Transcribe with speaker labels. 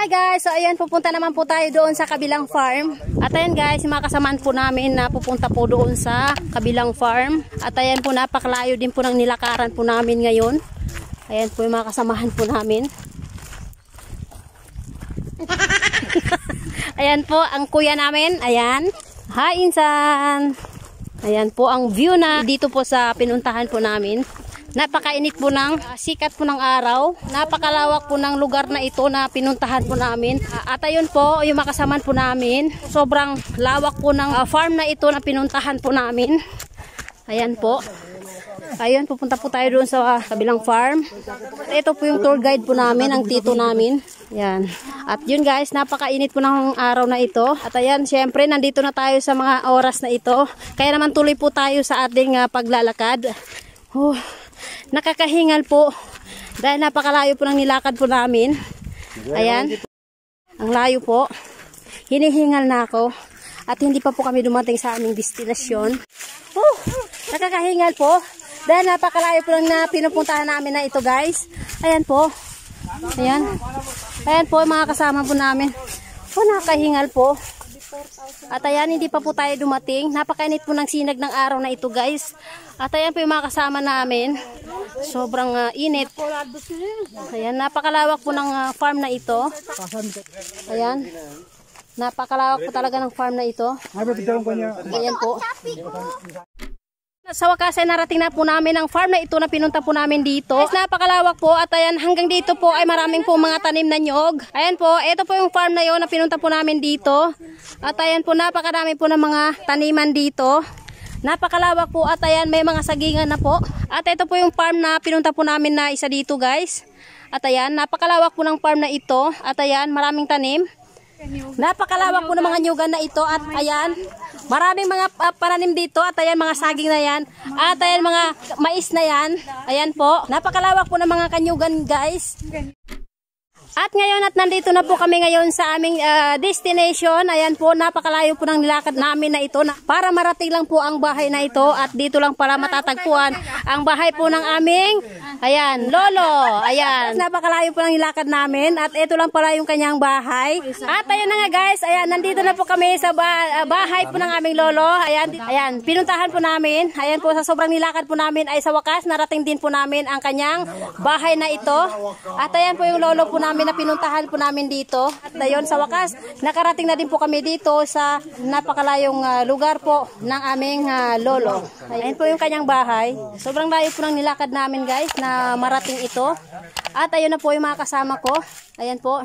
Speaker 1: Hi guys, so ayan, pupunta naman po tayo doon sa kabilang farm. At ayan guys, yung mga kasamaan po namin na pupunta po doon sa kabilang farm. At ayan po, napakalayo din po ng nilakaran po namin ngayon. Ayan po yung mga kasamahan po namin. Ayan po ang kuya namin, ayan. Hi insan. Ayan po ang view na dito po sa pinuntahan po namin. Napakainit po ng sikat po ng araw. Napakalawak po ng lugar na ito na pinuntahan po namin. At ayun po, yung makasaman po namin. Sobrang lawak po ng farm na ito na pinuntahan po namin. Ayan po. Ayun, pupunta po tayo doon sa kabilang farm. Ito po yung tour guide po namin, ang tito namin. Ayan. At yun guys, napakainit po ng araw na ito. At ayan, syempre, nandito na tayo sa mga oras na ito. Kaya naman tuloy po tayo sa ating paglalakad. Nakakahingal po dahil napakalayo po ng nilakad po namin. Ayan, ang layo po. Hinihingal na ako at hindi pa po kami dumating sa aming destinasyon. Nakakahingal po dahil napakalayo po lang na pinupuntahan namin na ito guys. Ayan po. Ayan. Ayan po mga kasama po namin. Nakakahingal po. At ayan, hindi pa po tayo dumating. Napakainit po ng sinag ng araw na ito guys. At ayan po yung mga kasama namin. Sobrang init. Ayan, napakalawak po ng farm na ito. Ayan. Napakalawak po talaga ng farm na ito. Ayan po. Sa wakas ay narating na po namin ang farm na ito na pinunta po namin dito. Guys, napakalawak po at ayan, hanggang dito po ay maraming po mga tanim na nyog. Ayan po, ito po yung farm na yun na pinunta po namin dito. At ayan po, napakarami po ng mga taniman dito. Napakalawak po at ayan, may mga sagingan na po. At ito po yung farm na pinunta po namin na isa dito guys. At ayan, napakalawak po ng farm na ito. At ayan, maraming tanim. Napakalawak po ng mga nyugan na ito. At ayan, maraming mga pananim dito. At ayan, mga saging na yan. At ayan, mga mais na yan. Ayan po, napakalawak po ng mga kanyugan guys. At ngayon at nandito na po kami ngayon sa aming destination. Ayan po, napakalayo po ng nilakad namin na ito na para marating lang po ang bahay na ito. At dito lang para matatagpuan ang bahay po ng aming, ayan, lolo. Ayan, napakalayo po ng nilakad namin. At ito lang pala yung kanyang bahay. At ayun na nga guys, ayan, nandito na po kami sa bahay po ng aming lolo. Ayan, ayan, pinuntahan po namin. Ayan po, sa sobrang nilakad po namin ay sa wakas narating din po namin ang kanyang bahay na ito. At ayan po yung lolo po namin na pinuntahan po namin dito. At ayun, sa wakas, nakarating na din po kami dito sa napakalayong lugar po ng aming lolo. Ayan po yung kanyang bahay. Sobrang layo po ng nilakad namin guys na marating ito. At ayun na po yung mga kasama ko. Ayan po.